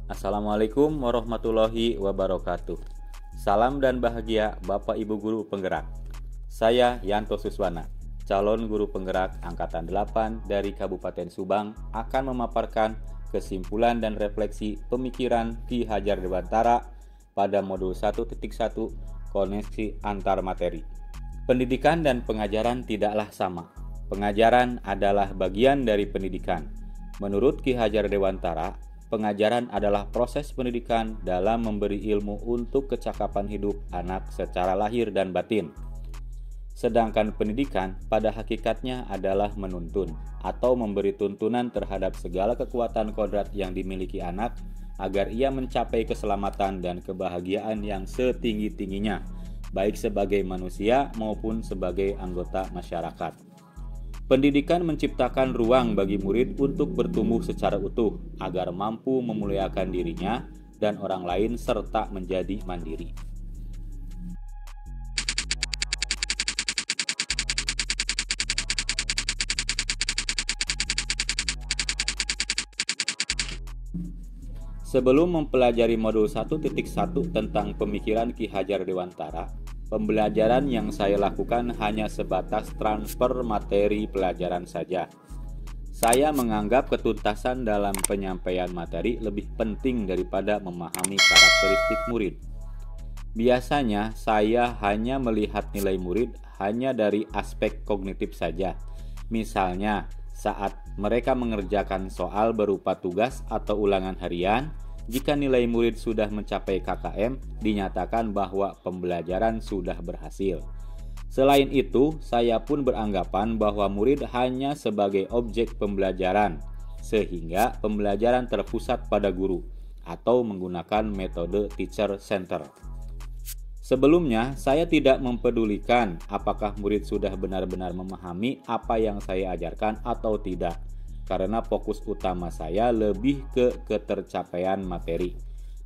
Assalamualaikum warahmatullahi wabarakatuh. Salam dan bahagia Bapak Ibu Guru Penggerak. Saya Yanto Suswana, calon guru penggerak Angkatan 8 dari Kabupaten Subang, akan memaparkan kesimpulan dan refleksi pemikiran Ki Hajar Dewantara pada modul 1.1 koneksi antar materi. Pendidikan dan pengajaran tidaklah sama. Pengajaran adalah bagian dari pendidikan. Menurut Ki Hajar Dewantara, pengajaran adalah proses pendidikan dalam memberi ilmu untuk kecakapan hidup anak secara lahir dan batin. Sedangkan pendidikan pada hakikatnya adalah menuntun atau memberi tuntunan terhadap segala kekuatan kodrat yang dimiliki anak agar ia mencapai keselamatan dan kebahagiaan yang setinggi-tingginya, baik sebagai manusia maupun sebagai anggota masyarakat. Pendidikan menciptakan ruang bagi murid untuk bertumbuh secara utuh agar mampu memuliakan dirinya dan orang lain serta menjadi mandiri. Sebelum mempelajari modul 1.1 tentang pemikiran Ki Hajar Dewantara, pembelajaran yang saya lakukan hanya sebatas transfer materi pelajaran saja. Saya menganggap ketuntasan dalam penyampaian materi lebih penting daripada memahami karakteristik murid. Biasanya saya hanya melihat nilai murid hanya dari aspek kognitif saja. Misalnya, saat mereka mengerjakan soal berupa tugas atau ulangan harian, jika nilai murid sudah mencapai KKM, dinyatakan bahwa pembelajaran sudah berhasil. Selain itu, saya pun beranggapan bahwa murid hanya sebagai objek pembelajaran, sehingga pembelajaran terpusat pada guru, atau menggunakan metode teacher center. Sebelumnya, saya tidak mempedulikan apakah murid sudah benar-benar memahami apa yang saya ajarkan atau tidak, karena fokus utama saya lebih ke ketercapaian materi.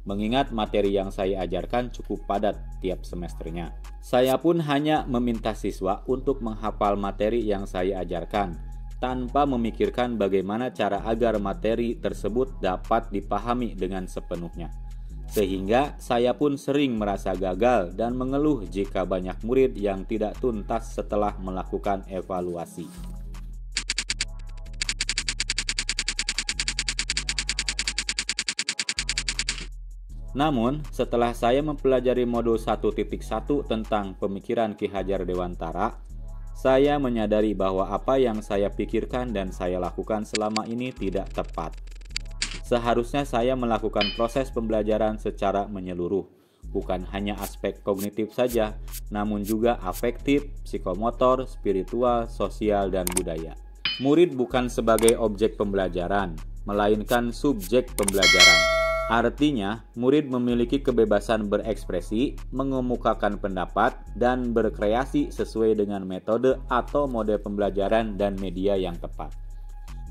Mengingat materi yang saya ajarkan cukup padat tiap semesternya. Saya pun hanya meminta siswa untuk menghafal materi yang saya ajarkan, tanpa memikirkan bagaimana cara agar materi tersebut dapat dipahami dengan sepenuhnya. Sehingga saya pun sering merasa gagal dan mengeluh jika banyak murid yang tidak tuntas setelah melakukan evaluasi. Namun, setelah saya mempelajari modul 1.1 tentang pemikiran Ki Hajar Dewantara, saya menyadari bahwa apa yang saya pikirkan dan saya lakukan selama ini tidak tepat. Seharusnya saya melakukan proses pembelajaran secara menyeluruh, bukan hanya aspek kognitif saja, namun juga afektif, psikomotor, spiritual, sosial, dan budaya. Murid bukan sebagai objek pembelajaran, melainkan subjek pembelajaran. Artinya, murid memiliki kebebasan berekspresi, mengemukakan pendapat, dan berkreasi sesuai dengan metode atau mode pembelajaran dan media yang tepat.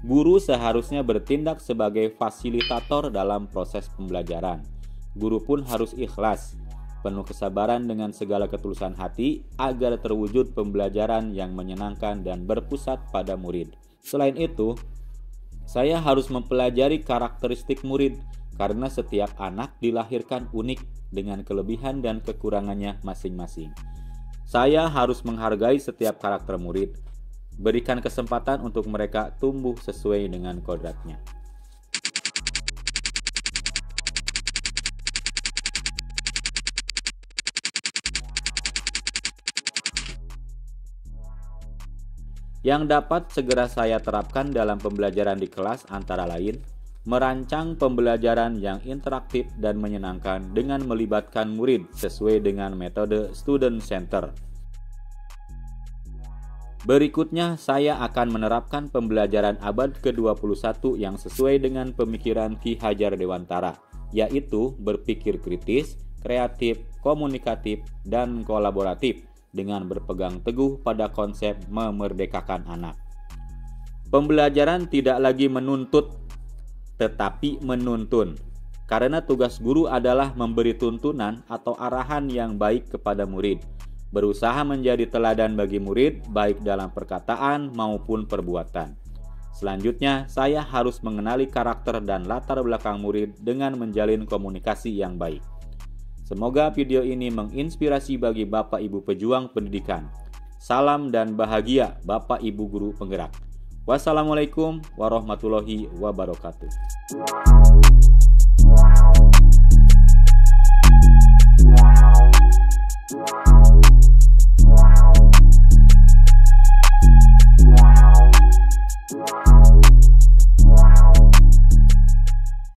Guru seharusnya bertindak sebagai fasilitator dalam proses pembelajaran. Guru pun harus ikhlas, penuh kesabaran dengan segala ketulusan hati agar terwujud pembelajaran yang menyenangkan dan berpusat pada murid. Selain itu, saya harus mempelajari karakteristik murid, karena setiap anak dilahirkan unik dengan kelebihan dan kekurangannya masing-masing. Saya harus menghargai setiap karakter murid, berikan kesempatan untuk mereka tumbuh sesuai dengan kodratnya. Yang dapat segera saya terapkan dalam pembelajaran di kelas antara lain, merancang pembelajaran yang interaktif dan menyenangkan dengan melibatkan murid sesuai dengan metode student center. Berikutnya, saya akan menerapkan pembelajaran abad ke-21 yang sesuai dengan pemikiran Ki Hajar Dewantara, yaitu berpikir kritis, kreatif, komunikatif, dan kolaboratif dengan berpegang teguh pada konsep memerdekakan anak. Pembelajaran tidak lagi menuntut tetapi menuntun, karena tugas guru adalah memberi tuntunan atau arahan yang baik kepada murid, berusaha menjadi teladan bagi murid baik dalam perkataan maupun perbuatan. Selanjutnya, saya harus mengenali karakter dan latar belakang murid dengan menjalin komunikasi yang baik. Semoga video ini menginspirasi bagi Bapak Ibu pejuang pendidikan. Salam dan bahagia Bapak Ibu guru penggerak. Wassalamualaikum warahmatullahi wabarakatuh.